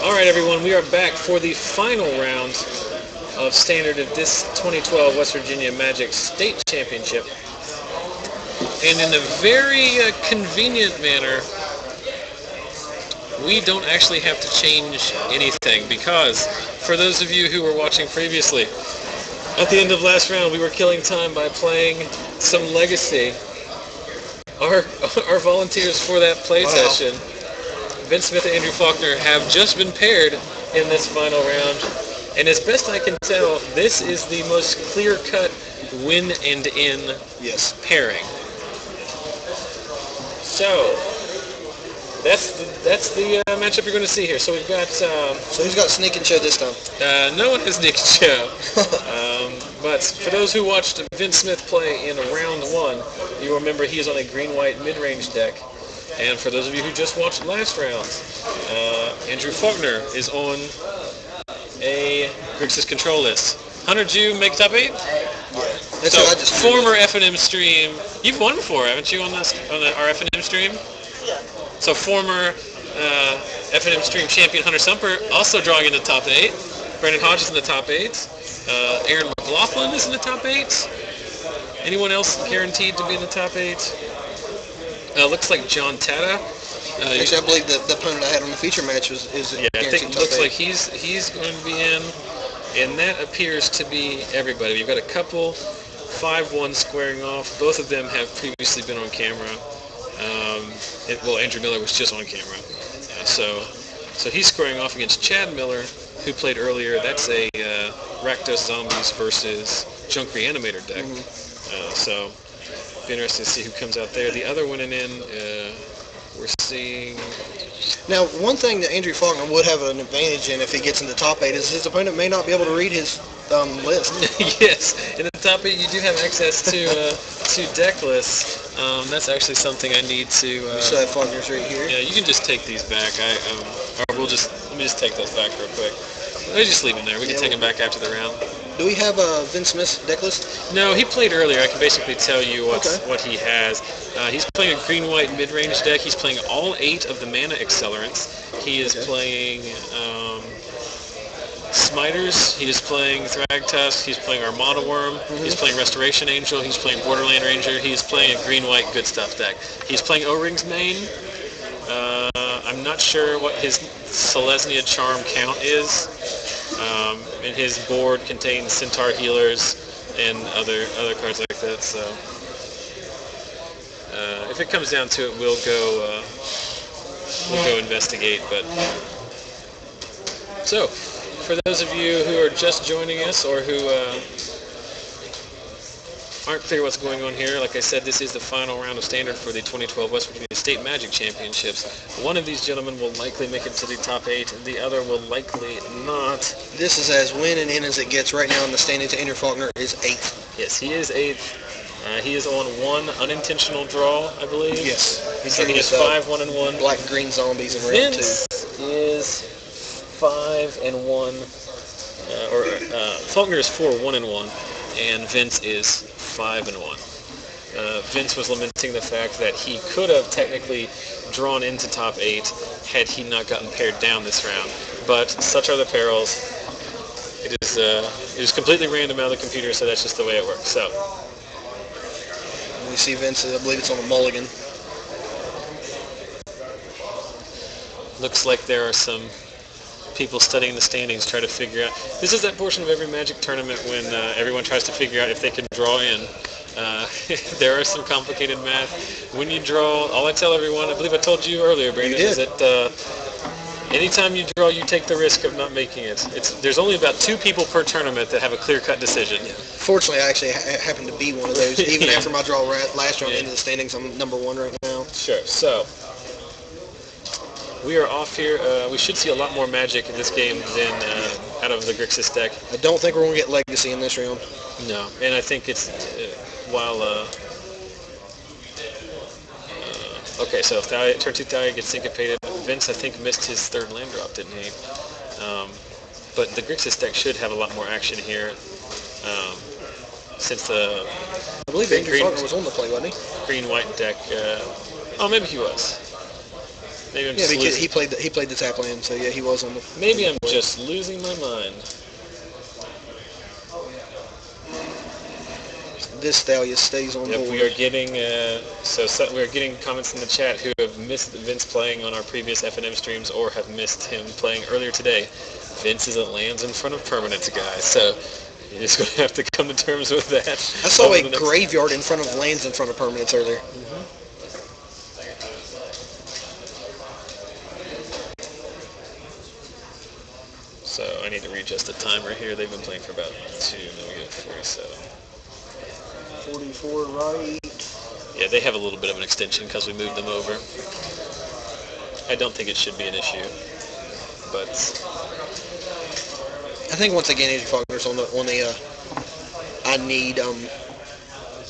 Alright everyone, we are back for the final round of Standard of this 2012 West Virginia Magic State Championship. And in a very convenient manner, we don't actually have to change anything, because for those of you who were watching previously, at the end of last round we were killing time by playing some Legacy. Our volunteers for that play session, Vince Smith and Andrew Faulkner, have just been paired in this final round, and as best I can tell, this is the most clear-cut win and in pairing. So that's the matchup you're going to see here. So we've got so who's got Sneak and Show this time? No one has Sneak and Show. But for those who watched Vince Smith play in round one, you remember he is on a green-white mid-range deck. And for those of you who just watched last round, Andrew Faulkner is on a Grixis control list. Hunter, did you make top 8? Yeah. That's so, what I just former F&M stream. You've won before, haven't you, on our F&M stream? Yeah. So former F&M stream champion Hunter Sumper also drawing in the top 8. Brandon Hodge is in the top 8. Aaron McLaughlin is in the top 8. Anyone else guaranteed to be in the top 8? Looks like John Tata. Actually, I believe the opponent I had on the feature match is I think it looks like he's going to be in, and that appears to be everybody. We've got a couple 5-1 squaring off. Both of them have previously been on camera. Well, Andrew Miller was just on camera, so he's squaring off against Chad Miller, who played earlier. That's a Rakdos Zombies versus Junk Reanimator deck. So be interesting to see who comes out there. The other winning in, we're seeing. Now, one thing that Andrew Faulkner would have an advantage in if he gets in the top 8 is his opponent may not be able to read his list. Yes, in the top 8 you do have access to deck lists. That's actually something I need to. You still have Faulkner's right here. Yeah, you can just take these back. Let me just take those back real quick. Let me just leave them there. We can take them back after the round. Do we have Vince Smith's deck list? No, he played earlier. I can basically tell you what he has. He's playing a green-white mid-range deck. He's playing all 8 of the mana accelerants. He is playing Smiters. He is playing Thragtusk. He's playing Armada Wurm. He's playing Restoration Angel. He's playing Borderland Ranger. He's playing a green-white good stuff deck. He's playing O-Ring's main. I'm not sure what his Selesnya Charm count is. And his board contains Centaur Healers and other cards like that. So if it comes down to it, we'll go investigate. But so for those of you who are just joining us or who aren't clear what's going on here, like I said, this is the final round of Standard for the 2012 West Virginia State Magic Championships. One of these gentlemen will likely make it to the top 8, the other will likely not. This is as win and in as it gets right now in the standing to Andrew Faulkner is 8th. Yes, he is 8th. He is on 1 unintentional draw, I believe. Yes. So he is 5-1-1. Black-green zombies in round 2. Vince is 5-1. Faulkner is 4-1-1. And Vince is 5-1. Vince was lamenting the fact that he could have technically drawn into top 8 had he not gotten paired down this round. But such are the perils. It is completely random out of the computer, so that's just the way it works. So we see Vince, I believe it's on a mulligan. Looks like there are some people studying the standings try to figure out. This is that portion of every Magic tournament when everyone tries to figure out if they can draw in. There are some complicated math. When you draw, all I tell everyone, I believe I told you earlier, Brandon, is that anytime you draw, you take the risk of not making it. There's only about 2 people per tournament that have a clear-cut decision. Yeah. Fortunately, I actually happen to be one of those. Even after my draw last round into the standings, I'm number 1 right now. Sure. So we are off here. We should see a lot more Magic in this game than out of the Grixis deck. I don't think we're going to get Legacy in this round. No, and I think it's while okay, so Thalia, turn 2 Thalia gets syncopated. Vince, I think, missed his 3rd land drop, didn't he? But the Grixis deck should have a lot more action here, since the I believe Andrew Faulkner was on the play, wasn't he? Green-white deck. Oh, maybe he was. Maybe I'm Yeah, just because losing. he played the tap land, so yeah, he was on the. Maybe I'm just losing my mind. This Thalia stays on board. We are getting we are getting comments in the chat who have missed Vince playing on our previous FNM streams or have missed him playing earlier today. Vince is a lands in front of permanents guy, so you're just going to have to come to terms with that. I saw a graveyard in front of lands in front of permanents earlier. So I need to readjust the timer here. They've been playing for about 2, now we get 47. 44 right. Yeah, they have a little bit of an extension because we moved them over. I don't think it should be an issue, but I think once again, Andrew Faulkner's on the I need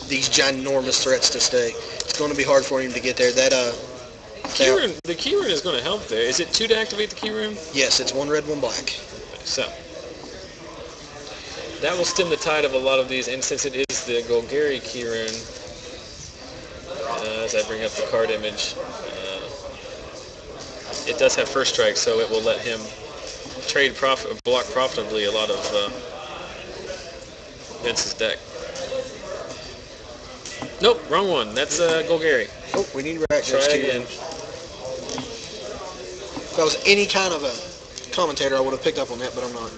these ginormous threats to stay. It's going to be hard for him to get there. the key rune is going to help there. Is it 2 to activate the key rune? Yes, it's 1 red, 1 black. So that will stem the tide of a lot of these, and since it is the Golgari key rune, as I bring up the card image, it does have first strike, so it will let him block profitably a lot of Vince's deck. Nope, wrong one. That's Golgari. Oh, we need Rakdos. Try again. If I was any kind of a commentator, I would have picked up on that, but I'm not.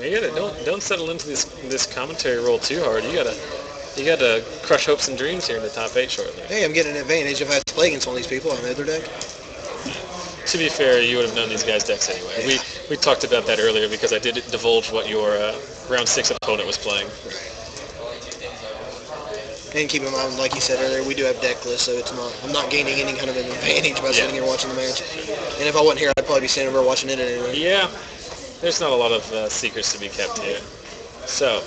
You don't settle into this commentary role too hard. You gotta crush hopes and dreams here in the top 8 shortly. Hey, I'm getting an advantage if I have to play against all these people. I know their deck. To be fair, you would have known these guys' decks anyway. Yeah. We talked about that earlier because I did divulge what your round 6 opponent was playing. And keep in mind, like you said earlier, we do have deck lists, so I'm not gaining any kind of an advantage by sitting here watching the match. And if I wasn't here, I'd probably be standing over watching it anyway. Yeah, there's not a lot of secrets to be kept here. So.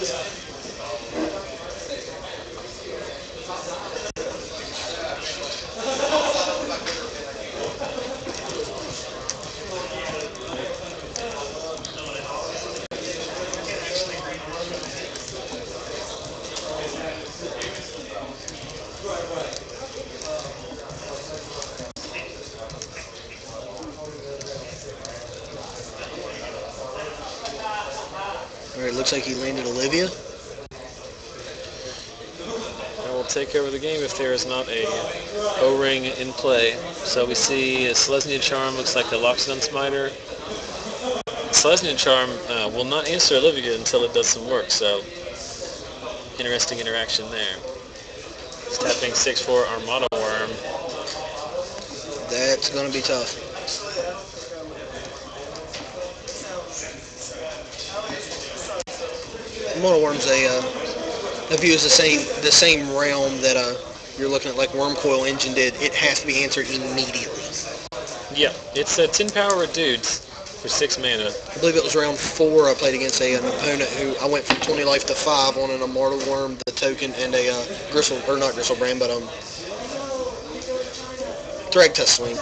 Alright, looks like he landed Olivia. I will take over the game if there is not a O-ring in play. So we see a Selesnya Charm, looks like a Loxodon Smiter. Selesnya Charm will not answer Olivia until it does some work, so interesting interaction there. It's tapping 6/4 Armada Wurm. That's going to be tough. Armada Wurm's I view as the same realm that you're looking at, like Wormcoil Engine did. It has to be answered immediately. Yeah, it's a 10 power dudes for 6 mana. I believe it was round 4 I played against an opponent who I went from 20 life to 5 on an Armada Wurm, the token, and a not Gristlebrand, but Thragtusk swing.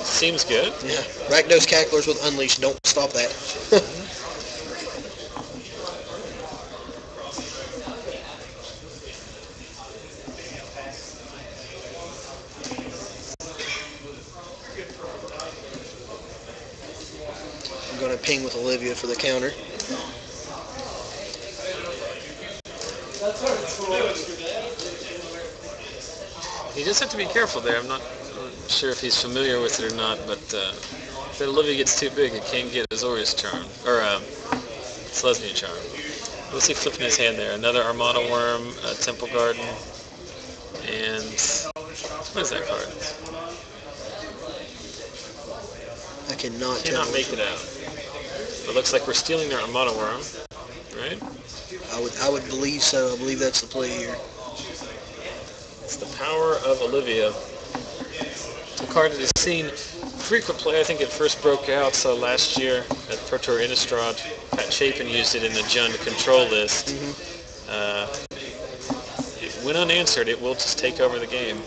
Seems good. Yeah, Rakdos Cacklers with Unleash. Don't stop that. I'm going to ping with Olivia for the counter. You just have to be careful there. I'm not sure if he's familiar with it or not, but if Olivia gets too big, it can get Azorius Charm, or Selesnya Charm. What's he flipping his hand there? Another Armada Wurm, Temple Garden, and what is that card? I cannot tell. make it out. It looks like we're stealing their Armada Wurm, right? I would believe so. I believe that's the play here. It's the power of Olivia. A card that has seen frequent play. I think it first broke out last year at Pro Tour Innistrad. Pat Chapin used it in the Jund control list. When unanswered, it will just take over the game.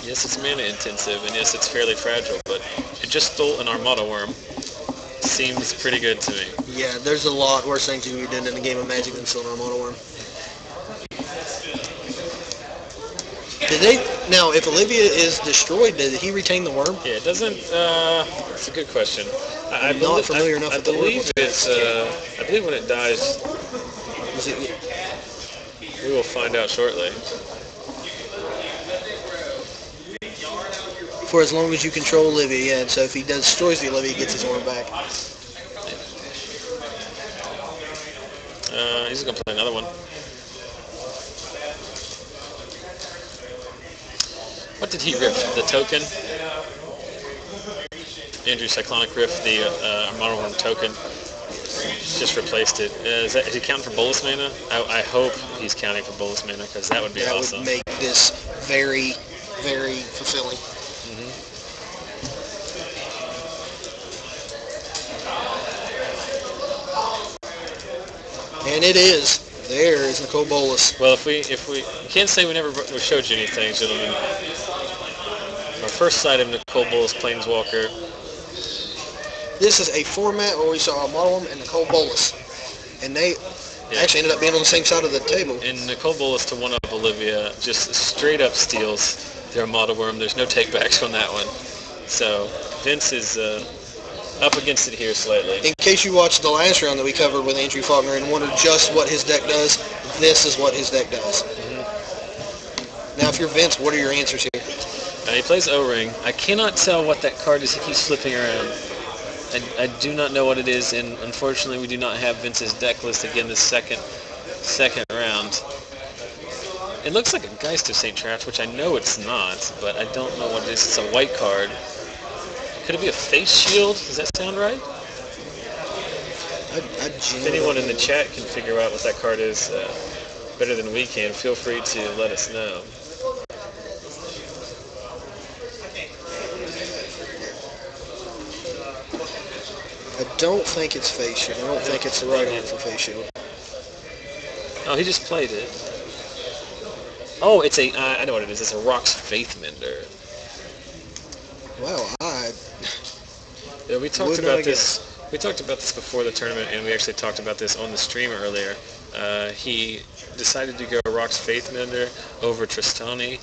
Yes, it's mana intensive, and yes, it's fairly fragile, but it just stole an Armada Wurm. Seems pretty good to me. Yeah, there's a lot worse things you can be doing in a game of Magic than stealing an Armada Wurm. Did they now? If Olivia is destroyed, did he retain the worm? Yeah, it doesn't. It's a good question. I'm not familiar enough with the lore. I believe when it dies, we will find out shortly. For as long as you control Olivia, yeah. And so if he destroys the Olivia, he gets his worm back. He's gonna play another one. What did he rip? The token? Andrew Cyclonic Rift, the Armada Wurm token. Just replaced it. Is he counting for bolus mana? I hope he's counting for bolus mana, because that would be awesome. That would make this very, very fulfilling. And it is. There is Nicol Bolas. Well, if we can't say we showed you anything, gentlemen. Our first sight of Nicol Bolas Planeswalker. This is a format where we saw Armada Wurm and Nicol Bolas, and they actually ended up being on the same side of the table. And Nicol Bolas to one up Olivia just straight up steals the Armada Wurm. There's no takebacks on that one. So Vince is up against it here slightly. In case you watched the last round that we covered with Andrew Faulkner and wondered just what his deck does, this is what his deck does. Now, if you're Vince, what are your answers here? He plays O-Ring. I cannot tell what that card is. He keeps flipping around. I do not know what it is, and unfortunately we do not have Vince's deck list again this second round. It looks like a Geist of St. Traps, which I know it's not, but I don't know what it is. It's a white card. Could it be a face shield? Does that sound right? If anyone in the chat can figure out what that card is better than we can, feel free to let us know. I don't think it's face shield. I don't think it's the right one for face shield. Oh, he just played it. Oh, it's a, I know what it is. It's a Rhox Faithmender. Wow, yeah, we talked about this. We talked about this before the tournament, and we actually talked about this on the stream earlier. He decided to go Rhox Faithmender over Tristani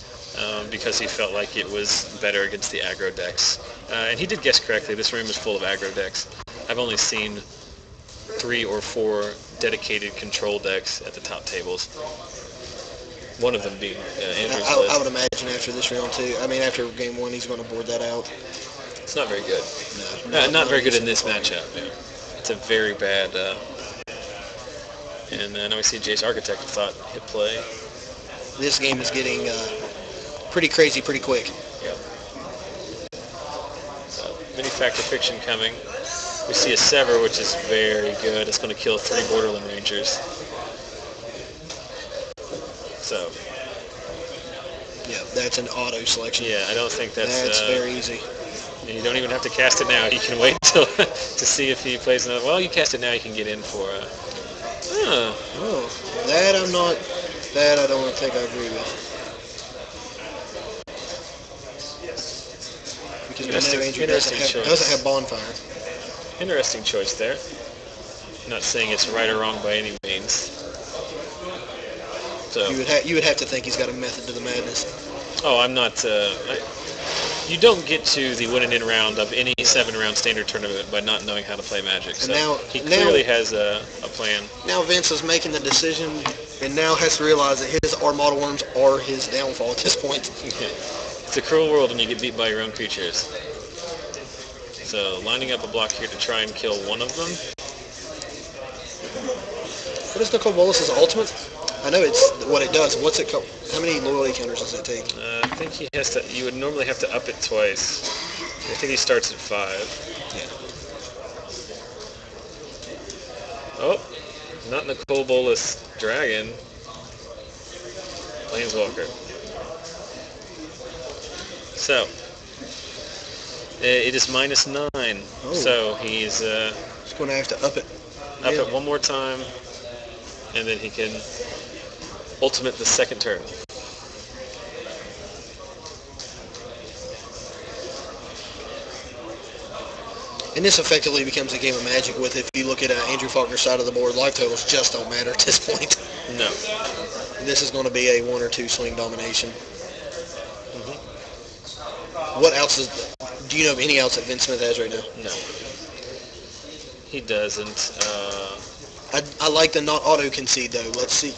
because he felt like it was better against the aggro decks. And he did guess correctly. This room is full of aggro decks. I've only seen 3 or 4 dedicated control decks at the top tables. One of them being Andrew's list. I would imagine after this round too. I mean, after game 1, he's going to board that out. It's not very good. No, not very good in this matchup. Yeah. It's a very bad. And then we see Jace Architect thought hit play. This game is getting pretty crazy pretty quick. Yeah. So, mini Factor Fiction coming. We see a Sever, which is very good. It's going to kill 3 Borderland Rangers. So. Yeah, that's an auto selection. Yeah, I don't think that's very easy. You don't even have to cast it now. You can wait till to see if he plays another. Well, you cast it now, you can get in for. Oh, that I'm not. That I don't think I agree with. Because Andrew doesn't have bonfire. Interesting choice there. I'm not saying it's right or wrong by any means. So you would have to think he's got a method to the madness. Oh, I'm not. You don't get to the win-and-in round of any 7-round standard tournament by not knowing how to play Magic. So now, he clearly has a plan. Now Vince is making the decision and now has to realize that his Armada Wurms are his downfall at this point. It's a cruel world when you get beat by your own creatures. So lining up a block here to try and kill one of them. What is Nicol Bolas' ultimate? I know it's what it does. What's it called? How many loyalty counters does it take? I think he has to. You would normally have to up it twice. I think he starts at 5. Yeah. Oh, not Nicol Bolas Dragon. Planeswalker. So it is -9. Oh. So he's just going to have to up it. Up it one more time, and then he can ultimate the second turn. And this effectively becomes a game of Magic with, if you look at Andrew Faulkner's side of the board, life totals just don't matter at this point. No. This is going to be a 1 or 2 swing domination. What else do you know of any outs that Vince Smith has right now? No. He doesn't. I like the not auto-concede, though. Let's see,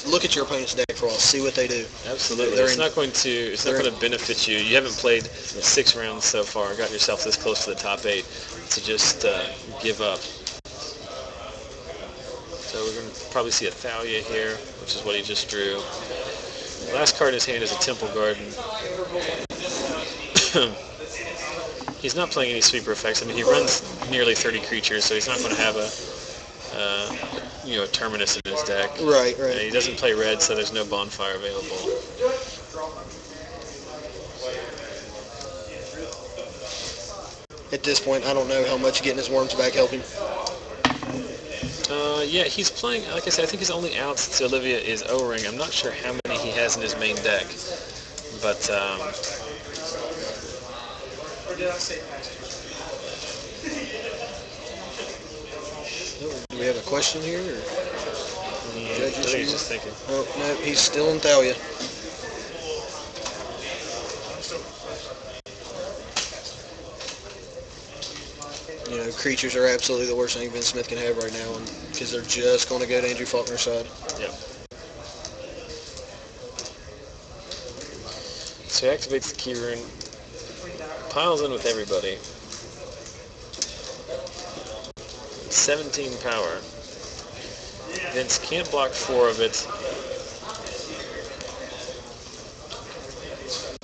look at your opponent's deck for us. See what they do. Absolutely. It's not going to benefit you. You haven't played 6 rounds so far, gotten yourself this close to the top 8, to just give up. So we're going to probably see a Thalia here, which is what he just drew. The last card in his hand is a Temple Garden. He's not playing any sweeper effects. I mean, he runs nearly 30 creatures, so he's not going to have a Terminus in his deck. Right. And he doesn't play red, so there's no bonfire available. At this point, I don't know how much getting his worms back helping. Yeah, he's playing, like I said, I think his only out since Olivia is O-Ring. I'm not sure how many he has in his main deck, but do we have a question here? Or? Yeah, I think he's just thinking. Oh, no, he's still in Thalia. Creatures are absolutely the worst thing Vince Smith can have right now, because they're just going to go to Andrew Faulkner's side. Yep. So he activates the key rune, piles in with everybody. 17 power. Vince can't block 4 of it.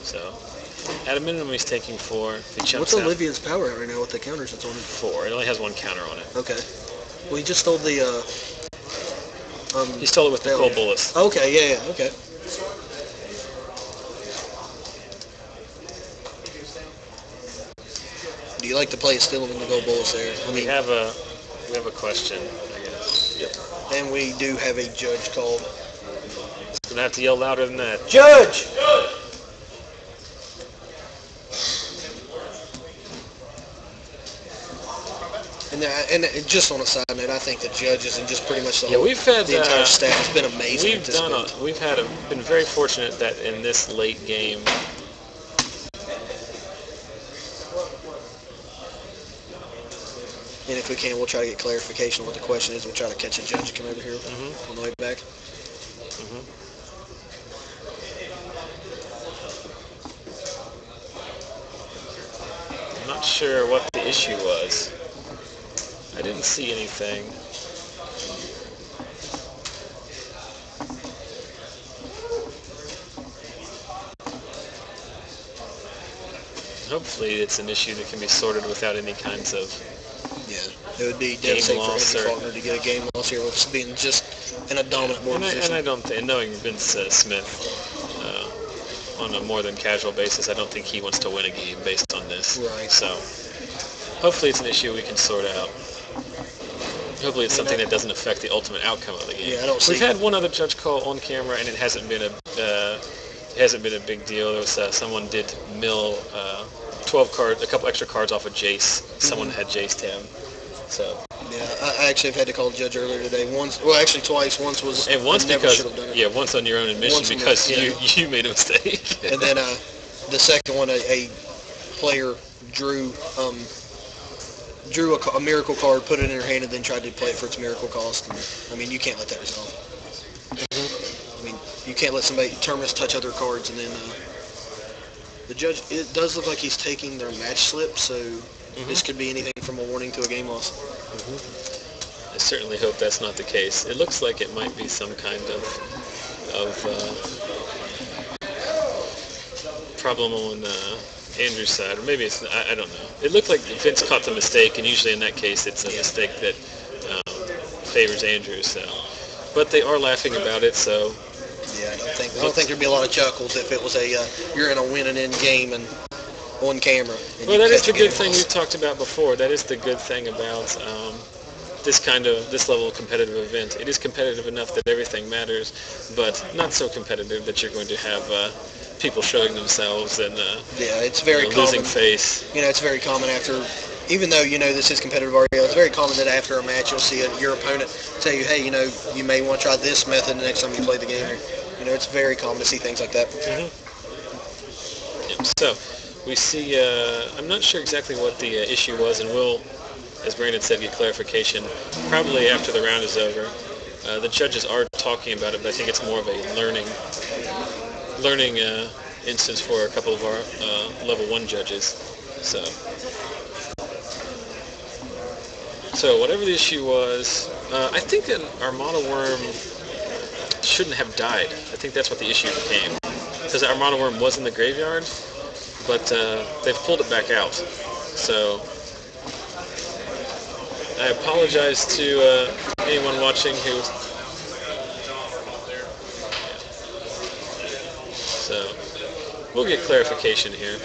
So, at a minimum, he's taking 4. If he jumps What's Olivia's power right now with the counters that's on it? 4. It only has 1 counter on it. Okay. Well, he just stole the... he stole it with the Gold Bolus. Okay, yeah, okay. Do you like to play still in the Gold Bolus there? We have a question, I guess. Yep. And we do have a judge called. It's going to have to yell louder than that. Judge! And just on a side note, I think the judges and just pretty much the whole the entire staff has been amazing. Been very fortunate that in this late game. And if we can, we'll try to get clarification on what the question is. We'll try to catch a judge to come over here on the way back. I'm not sure what the issue was. I didn't see anything. Hopefully it's an issue that can be sorted without any kinds of it would be devastating for Andrew Faulkner to get a game loss here with being just in a dominant board position. And I don't think, knowing Vince Smith on a more than casual basis, I don't think he wants to win a game based on this. Right. So hopefully it's an issue we can sort out. Hopefully it's something that doesn't affect the ultimate outcome of the game. Yeah, I don't see. We've had one other judge call on camera, and it hasn't been a big deal. There was someone did mill 12 cards, a couple extra cards off of Jace. Someone had Jace 10. So. Yeah, I actually have had to call the judge earlier today. Actually twice. Once was once once on your own admission because you made a mistake. And then the second one, a player drew a miracle card, put it in her hand, and then tried to play it for its miracle cost. And, I mean, you can't let that resolve. I mean, you can't let somebody Terminus touch other cards, and then the judge. It does look like he's taking their match slip, so this could be anything from a warning to a game loss. I certainly hope that's not the case. It looks like it might be some kind of problem on Andrew's side, or maybe it's, I don't know. It looked like Vince caught the mistake, and usually in that case it's a mistake that favors Andrew. So, but they are laughing about it. So, yeah, I don't think there'd be a lot of chuckles if it was you're in a win and end game and on camera. Well, that is the good thing we've talked about before. That is the good thing about this level of competitive event. It is competitive enough that everything matters, but not so competitive that you're going to have people showing themselves and it's very common. Losing face. It's very common after, even though this is competitive REO, it's very common that after a match you'll see your opponent tell you, hey, you may want to try this method the next time you play the game. It's very common to see things like that. Yep. So we see, I'm not sure exactly what the issue was, and we'll, as Brandon said, get clarification probably after the round is over. The judges are talking about it, but I think it's more of a learning instance for a couple of our level 1 judges. So whatever the issue was, I think an Armada Wurm shouldn't have died. I think that's what the issue became. Because the Armada Wurm was in the graveyard, but they've pulled it back out. So I apologize to anyone watching who... So we'll get clarification here.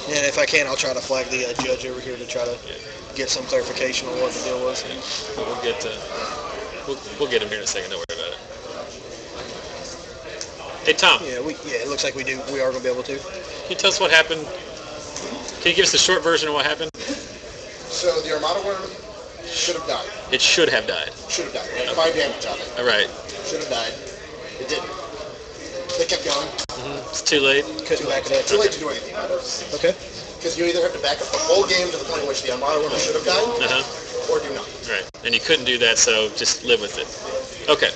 And if I can, I'll try to flag the judge over here to try to get some clarification on what the deal was. We'll get him here in a second. Don't worry about it. Hey Tom. Yeah, it looks like we are going to be able to. Can you tell us what happened? Can you give us the short version of what happened? So the Armada Wurm should have died. It should have died. Should have died. It had 5 damage on it. All right. Should have died. It didn't. They kept going. It's too late. Couldn't back it up. Too late to do anything. Okay. Because you either have to back up the whole game to the point in which the Armada Wurm should have died, or do nothing. Right. And you couldn't do that, so just live with it. Okay.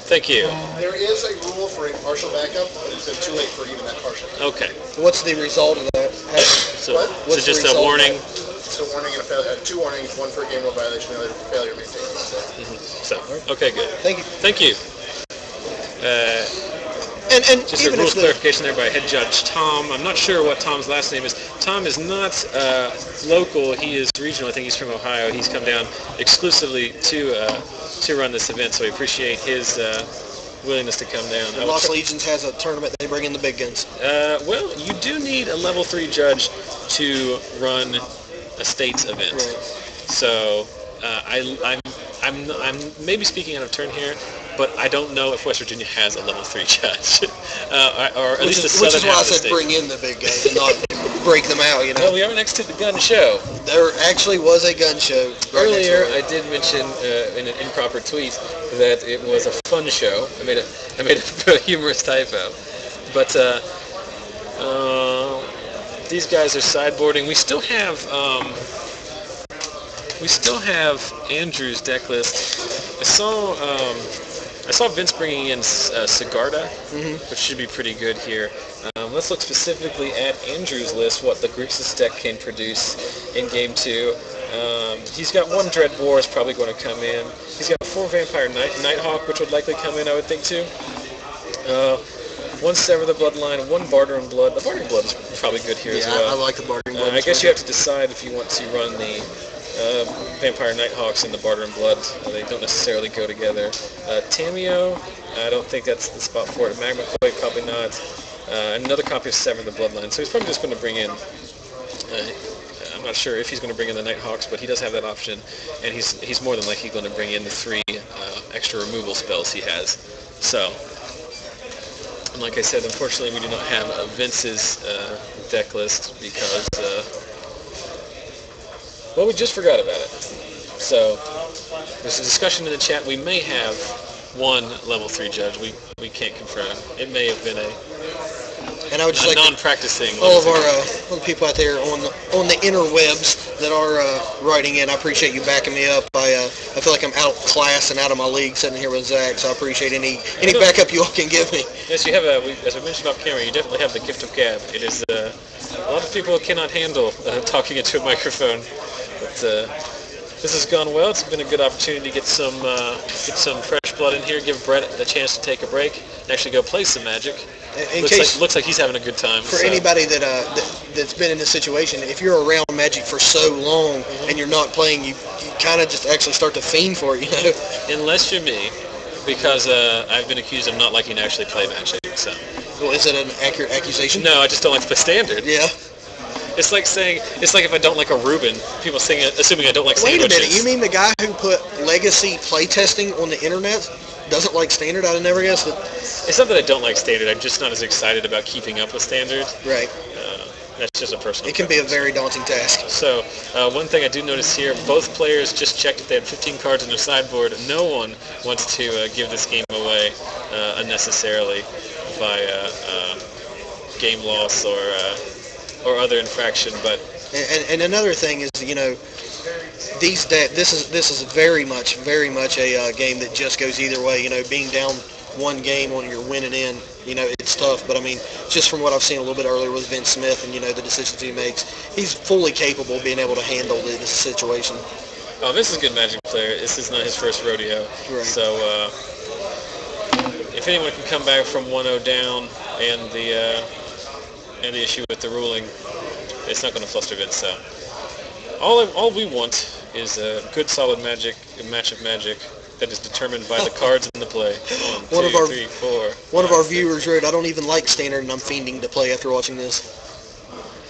Thank you. There is a rule for a partial backup, but it's too late for even that partial. Okay. What's the result of that? So just a warning. It's a warning and a failure. 2 warnings, 1 for a game rule violation, the other for failure to maintain. So, okay, good. Thank you. Thank you. And just a rules clarification there by Head Judge Tom. I'm not sure what Tom's last name is. Tom is not local. He is regional. I think he's from Ohio. He's come down exclusively to run this event, so we appreciate his willingness to come down. And Lost Legions has a tournament. They bring in the big guns. Well, you do need a level 3 judge to run a states event. Right. So I'm maybe speaking out of turn here, but I don't know if West Virginia has a level 3 judge, or at least the southern half of the state. Which is why I said bring in the big guys and not break them out, you know. Well, we are next to the gun show. There actually was a gun show. Earlier, I did mention in an improper tweet that it was a fun show. I made a humorous typo, but these guys are sideboarding. We still have Andrew's deck list. I saw Vince bringing in Sigarda, which should be pretty good here. Let's look specifically at Andrew's list, what the Grixis deck can produce in Game 2. He's got 1 Dread War is probably going to come in. He's got 4 Vampire Nighthawk, which would likely come in, I would think, too. 1 Sever the Bloodline, 1 Bartering Blood. The Bartering Blood is probably good here as well. Yeah, I like the Bartering Blood. I guess you have to decide if you want to run the Vampire Nighthawks and the Bartering Blood. They don't necessarily go together. Tameo, I don't think that's the spot for it. Magma Quake, probably not. Another copy of Sever the Bloodline. So he's probably just going to bring in... I'm not sure if he's going to bring in the Nighthawks, but he does have that option. And he's more than likely going to bring in the 3 extra removal spells he has. So... And like I said, unfortunately, we do not have Vince's deck list because, well, we just forgot about it. So there's a discussion in the chat. We may have 1 level 3 judge. We can't confirm. It may have been and I would just like non-practicing. All of our all the people out there on the interwebs that are writing in, I appreciate you backing me up. I feel like I'm out of class and out of my league sitting here with Zach, so I appreciate any backup you all can give me. Yes, you have as I mentioned off camera, you definitely have the gift of gab. It is a lot of people cannot handle talking into a microphone, but this has gone well. It's been a good opportunity to get some fresh blood in here, give Brett a chance to take a break and actually go play some Magic. Looks like he's having a good time. For anybody that's been in this situation, if you're around Magic for so long and you're not playing, you kind of just actually start to fiend for it, you know. Unless you're me, because I've been accused of not liking to actually play Magic. So. Well, is it an accurate accusation? No, I just don't like to play Standard. Yeah. It's like if I don't like a Reuben, people assuming I don't like sandwiches. Wait a minute, you mean the guy who put Legacy playtesting on the internet doesn't like Standard? I'd have never guessed it. It's not that I don't like Standard, I'm just not as excited about keeping up with Standard. Right. That's just a personal It can be a very daunting task. So, one thing I do notice here, both players just checked if they had 15 cards in their sideboard. No one wants to give this game away unnecessarily by game loss or other infraction. But and another thing is, you know, this is very much a game that just goes either way. You know, being down one game when you're winning in, you know, it's tough. But I mean, just from what I've seen a little bit earlier with Vince Smith and, you know, the decisions he makes, he's fully capable of being able to handle this situation. Oh, Vince is a good Magic player. This is not his first rodeo. Right. So if anyone can come back from 1-0 down and the issue with the ruling, it's not going to fluster Vince. So all we want is a good solid match of Magic that is determined by the cards in the play. One, two, three, four. One of our viewers wrote, "I don't even like Standard and I'm fiending to play after watching this."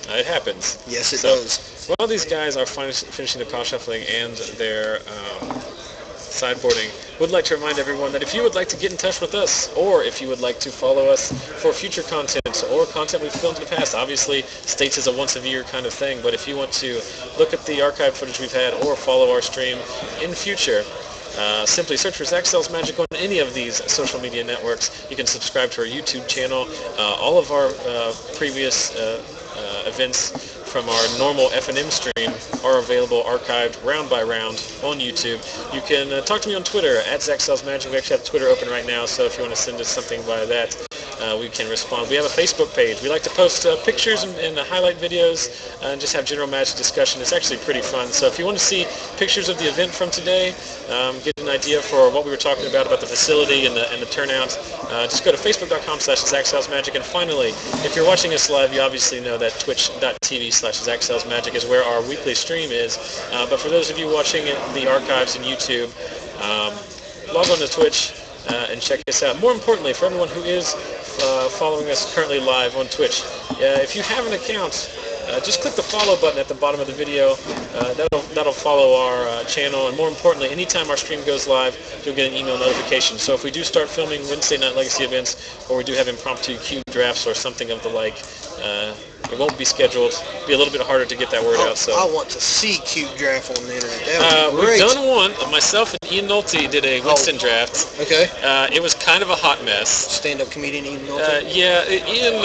It happens. Yes, it does. While these guys are finishing their pile shuffling and their sideboarding, would like to remind everyone that if you would like to get in touch with us, or if you would like to follow us for future content or content we've filmed in the past, obviously States is a once-a-year kind of thing, but if you want to look at the archive footage we've had or follow our stream in future, simply search for Zach Sells Magic on any of these social media networks. You can subscribe to our YouTube channel. All of our previous events from our normal F&M stream are available archived round by round on YouTube. You can talk to me on Twitter at Zach Sells Magic. We actually have Twitter open right now, so if you want to send us something via that, we can respond. We have a Facebook page. We like to post pictures and highlight videos and just have general Magic discussion. It's actually pretty fun. So if you want to see pictures of the event from today, get an idea for what we were talking about the facility and the turnout, just go to facebook.com/ZachSellsMagic. And finally, if you're watching us live, you obviously know that twitch.tv/ZachSellsMagic is where our weekly stream is. But for those of you watching the archives in YouTube, log on to Twitch and check us out. More importantly, for everyone who is following us currently live on Twitch, if you have an account, just click the follow button at the bottom of the video. That'll follow our channel, and more importantly, anytime our stream goes live, you'll get an email notification. So if we do start filming Wednesday Night Legacy events, or we do have impromptu cube drafts or something of the like, it won't be scheduled. It'll be a little bit harder to get that word out. So I want to see cube draft on the internet. That would be great. We've done one. Myself and Ian Nolte did a Winston draft. Okay. It was kind of a hot mess. Stand-up comedian Ian Nolte? Yeah, Ian,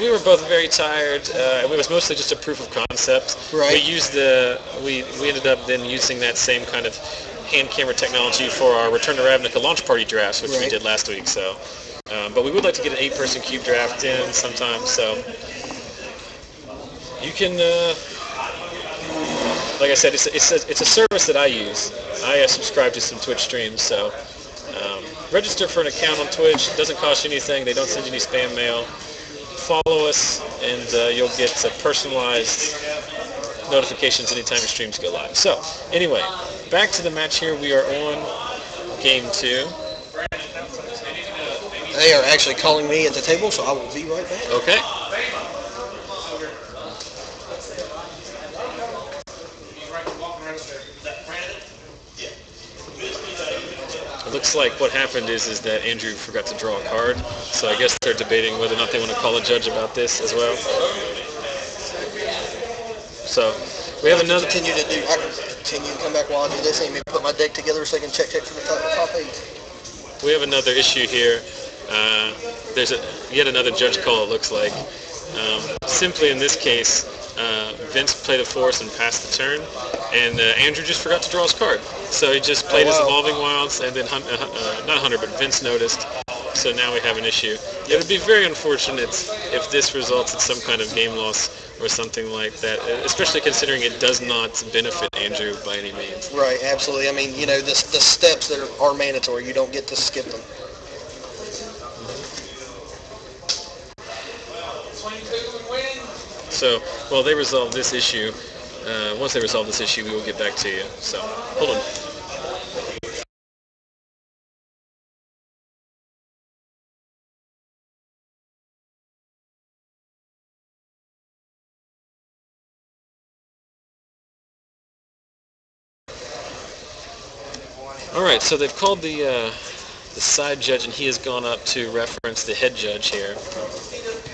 we were both very tired. It was mostly just a proof of concept. Right. We used we ended up then using that same kind of hand camera technology for our Return to Ravnica launch party drafts, which we did last week. So, but we would like to get an 8-person cube draft in sometime. So you can, like I said, it's a service that I use. I subscribe to some Twitch streams, so register for an account on Twitch. It doesn't cost you anything. They don't send you any spam mail. Follow us, and you'll get personalized notifications anytime your streams go live. So, anyway, back to the match here. We are on game 2. They are actually calling me at the table, so I will be right back. Okay. Looks like what happened is that Andrew forgot to draw a card, so I guess they're debating whether or not they want to call a judge about this as well. So we have another. I can continue to come back while I do this and maybe put my deck together so I can check for the top 8. We have another issue here. There's yet another judge call, it looks like. Simply in this case, Vince played a force and passed the turn, and Andrew just forgot to draw his card. So he just played his Evolving Wilds, and then not Hunter, but Vince noticed. So now we have an issue. It would be very unfortunate if this results in some kind of game loss or something like that, especially considering it does not benefit Andrew by any means. Right, absolutely. I mean, you know, the steps that are mandatory, you don't get to skip them. So, while they resolve this issue, once they resolve this issue, we will get back to you. So, hold on. Alright, so they've called the side judge, and he has gone up to reference the head judge here.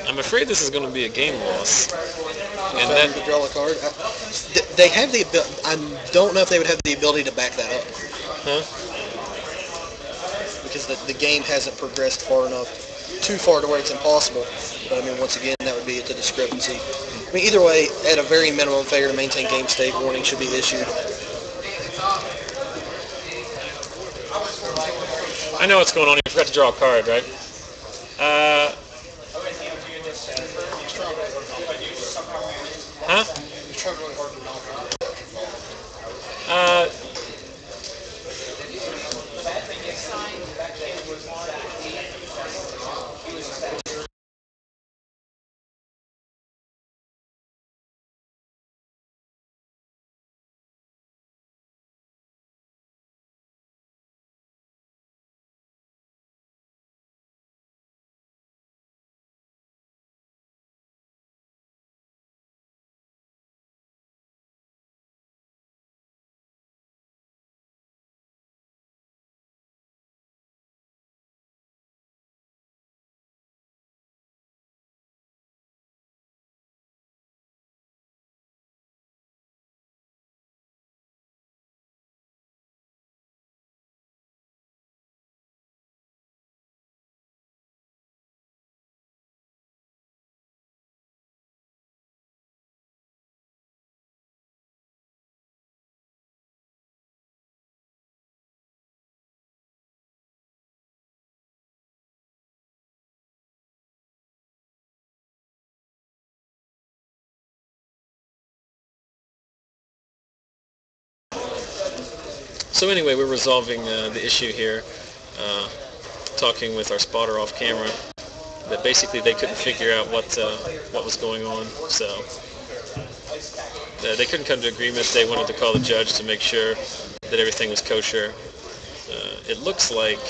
I'm afraid this is going to be a game loss. And then to draw a card. They have the ability. I don't know if they would have the ability to back that up. Huh? Because the game hasn't progressed far enough too far to where it's impossible. But I mean, once again, that would be at the discrepancy. I mean, either way, at a very minimum, failure to maintain game state warning should be issued. I know what's going on. You forgot to draw a card, right? Huh? So anyway, we're resolving the issue here, talking with our spotter off camera, that basically they couldn't figure out what was going on, so they couldn't come to agreement. They wanted to call the judge to make sure that everything was kosher. It looks like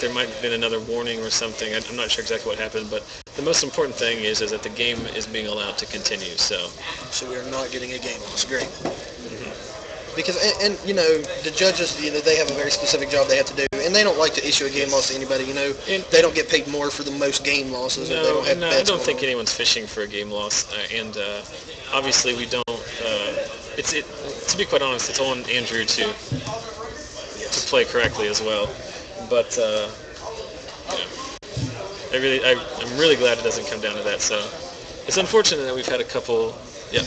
there might have been another warning or something. I'm not sure exactly what happened, but the most important thing is that the game is being allowed to continue. So we are not getting a game loss. Great. Because, and you know, the judges, you know, they have a very specific job they have to do, and they don't like to issue a game loss to anybody, you know. And they don't get paid more for the most game losses. No, they don't have I don't think anyone's fishing for a game loss, and obviously we don't. To be quite honest, it's on Andrew to play correctly as well. But I'm really glad it doesn't come down to that. So it's unfortunate that we've had a couple. Yeah.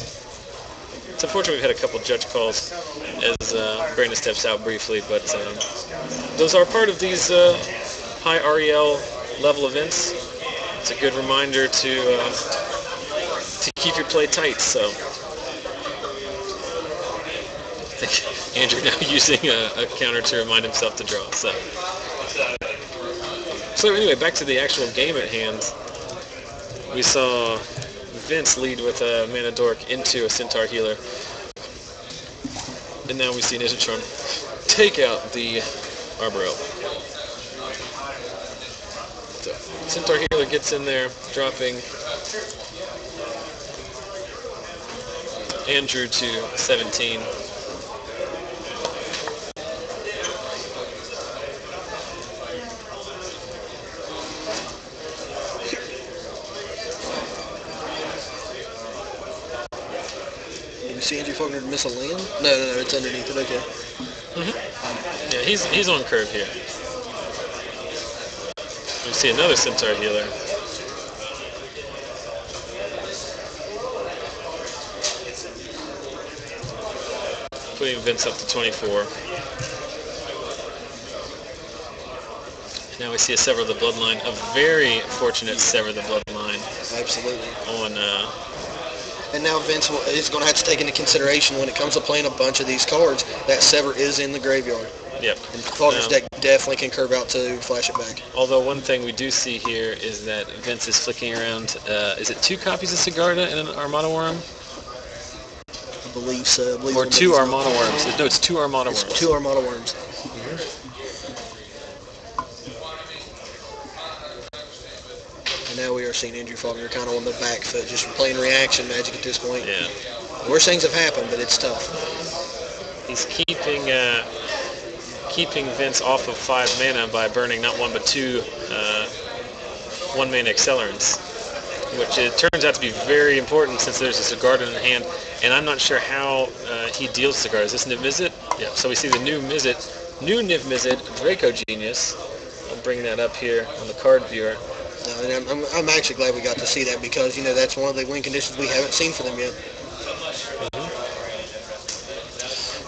It's unfortunate we've had a couple judge calls as Brandon steps out briefly, but those are part of these high REL level events. It's a good reminder to keep your play tight. So I think Andrew now using a counter to remind himself to draw. So anyway, back to the actual game at hand. We saw Vince lead with a Mana Dork into a Centaur Healer. And now we see Ninjatron take out the Arbor Elf. So Centaur Healer gets in there, dropping Andrew to 17. See Andrew Faulkner miss a land? No, it's underneath it, okay. Mm-hmm. Yeah, he's on curve here. We see another Centaur Healer. Putting Vince up to 24. Now we see a Sever the Bloodline, a very fortunate Sever the Bloodline. Absolutely. On and now Vince is going to have to take into consideration when it comes to playing a bunch of these cards, that Sever is in the graveyard. Yep. And Faulkner's deck definitely can curve out to flash it back. Although one thing we do see here is that Vince is flicking around, is it 2 copies of Sigarda and an Armada Wurm? I believe so. Or 2 Armada Wurms. No, it's 2 Armada Wurms. It's 2 Armada Wurms. And now we are seeing Andrew Faulkner kind of on the back foot, just playing reaction magic at this point. Yeah. Worst things have happened, but it's tough. He's keeping Vince off of 5 mana by burning not 1 but 2 1-mana accelerants, which it turns out to be very important since there's a Sigarda in the hand, and I'm not sure how he deals Sigarda. Is this Niv Mizzet? Yeah. So we see the new Niv Mizzet, Draco Genius, I'll bring that up here on the card viewer. And I'm actually glad we got to see that because, you know, that's one of the win conditions we haven't seen for them yet.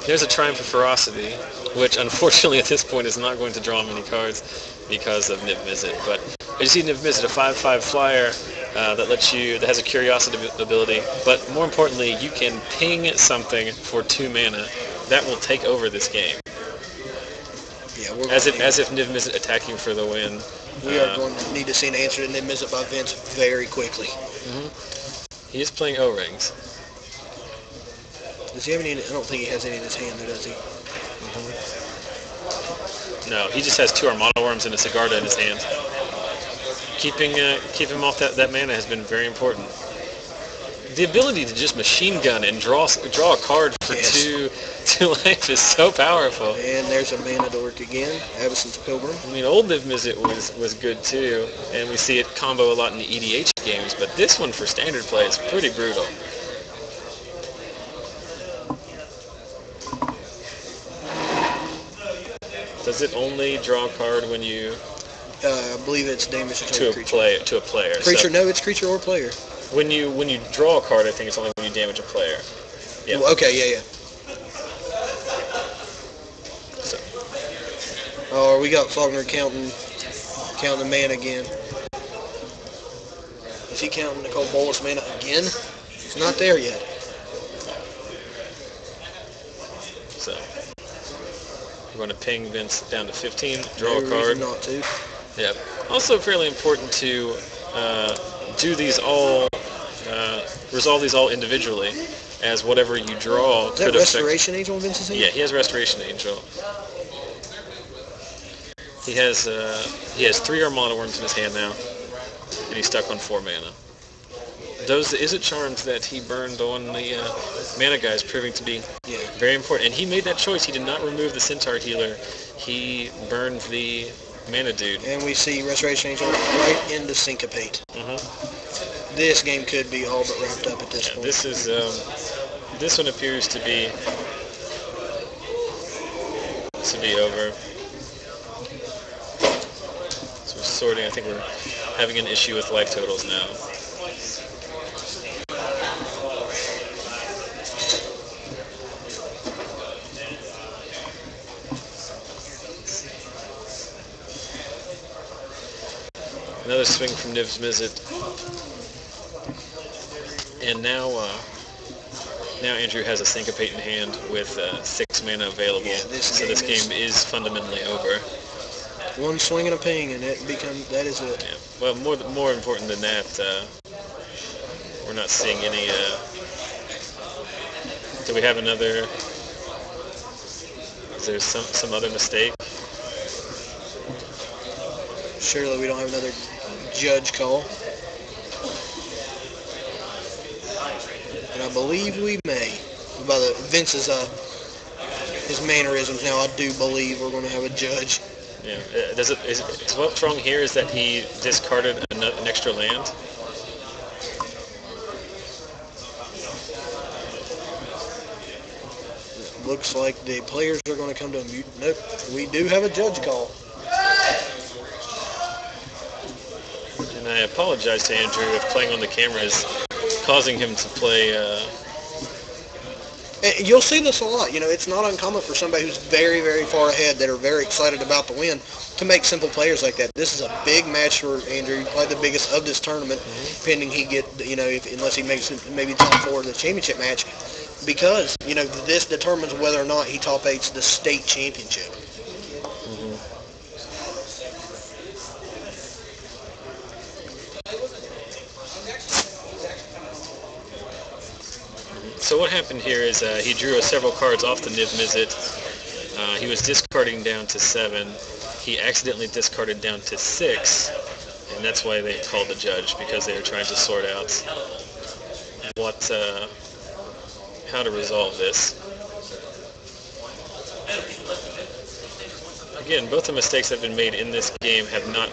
There's a Triumph of Ferocity, which unfortunately at this point is not going to draw many cards because of Niv Mizzet. But you see Niv Mizzet, a 5/5 flyer that has a Curiosity ability. But more importantly, you can ping something for 2 mana. That will take over this game. Yeah, as if Niv Mizzet attacking for the win. We are going to need to see an answer to Niv Mizzet by Vince very quickly. He is playing O-Rings. Does he have any? I don't think he has any in his hand, though, does he? No, he just has 2 Armada Wurms and a Sigarda in his hand. Keeping him off that mana has been very important. The ability to just machine gun and draw a card for 2 life is so powerful. And there's a mana dork again, Avacyn's Pilgrim. I mean, old Niv Mizzet was good too, and we see it combo a lot in the EDH games, but this one for standard play is pretty brutal. Does it only draw a card when you... I believe it's damage to a creature. To a player. Creature, no, it's creature or player. When you draw a card, I think it's only when you damage a player. Yeah. Well, okay, yeah. So. Oh, we got Faulkner counting the mana again. Is he counting Nicole Bolas mana again? It's not there yet. So we're going to ping Vince down to 15, draw a card. Not to. Yeah. Also fairly important to do these all, resolve these all individually, as whatever you draw Is that Restoration Angel in Vince's hand? Yeah, he has Restoration Angel. He has 3 Armada Wurms in his hand now, and he's stuck on 4 mana. Those Izzet Charms that he burned on the mana guys proving to be very important. And he made that choice. He did not remove the Centaur Healer. He burned the mana dude. And we see Restoration Angel right into Syncopate. This game could be all but wrapped up at this point. This is this one appears to be over. So we're sorting. I think we're having an issue with life totals now. Another swing from Niv Mizzet. And now Andrew has a Syncopate in hand with 6 mana available. Yeah, this game is fundamentally over. One swing and a ping, and that is it. Yeah. Well, more important than that, we're not seeing any. Do we have another? Is there some other mistake? Surely we don't have another judge call. And I believe we may. By Vince's his mannerisms now, I do believe we're going to have a judge. Yeah. What's wrong here is that he discarded an extra land. Looks like the players are going to come to a mute. Nope, we do have a judge call. And I apologize to Andrew if playing on the camera is causing him to play... And you'll see this a lot. You know, it's not uncommon for somebody who's very, very far ahead that are very excited about the win to make simple players like that. This is a big match for Andrew, probably the biggest of this tournament, pending he get, you know, unless he makes maybe top 4 of the championship match, because, you know, this determines whether or not he top 8s the state championship. So what happened here is he drew several cards off the Niv Mizzet. He was discarding down to 7. He accidentally discarded down to 6, and that's why they called the judge, because they were trying to sort out how to resolve this. Again, both the mistakes that have been made in this game have not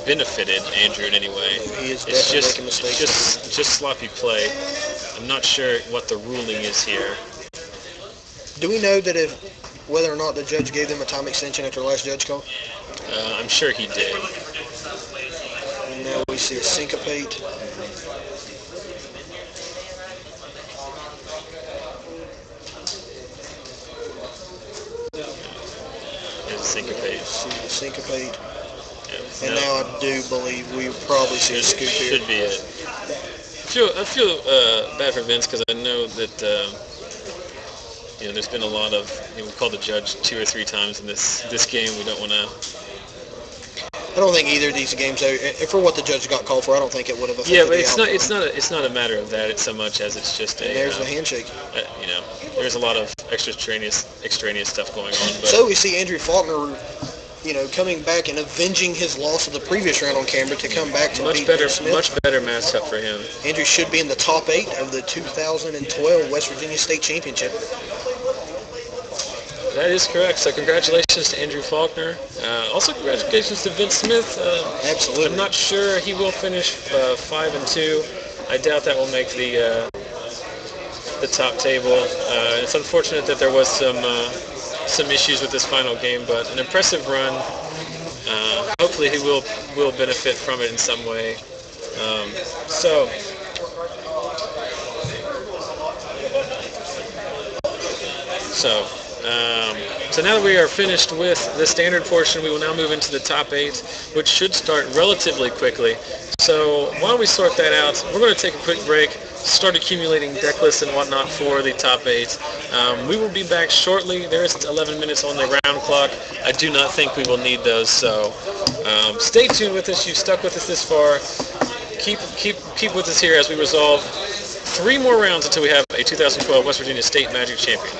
benefited Andrew in any way. It's just sloppy play. I'm not sure what the ruling is here. Do we know that whether or not the judge gave them a time extension after last judge call? I'm sure he did. And now we see a Syncopate. There's a Syncopate. Syncopate. Yeah, and now I do believe we probably see a scoop here. Should be it. I feel bad for Vince because I know that there's been a lot of we called the judge 2 or 3 times in this game. We don't want to. I don't think either of these games, for what the judge got called for, I don't think it would have affected. Yeah, but it's not a matter of that. It's so much as it's just there's the handshake. There's a lot of extraneous stuff going on. But so we see Andrew Faulkner, coming back and avenging his loss of the previous round on camera to come back to beat Smith. Much better matchup for him. Andrew should be in the top 8 of the 2012 West Virginia State Championship. That is correct. So congratulations to Andrew Faulkner. Also congratulations to Vince Smith. Absolutely. I'm not sure he will finish 5-2. I doubt that will make the top table. It's unfortunate that there was some issues with this final game, but an impressive run. Hopefully he will benefit from it in some way. So now that we are finished with the standard portion, we will now move into the top 8, which should start relatively quickly. So while we sort that out, we're going to take a quick break, start accumulating deck lists and whatnot for the top 8. We will be back shortly. There's 11 minutes on the round clock. I do not think we will need those, so stay tuned with us. You've stuck with us this far. Keep with us here as we resolve 3 more rounds until we have a 2012 West Virginia State Magic champion.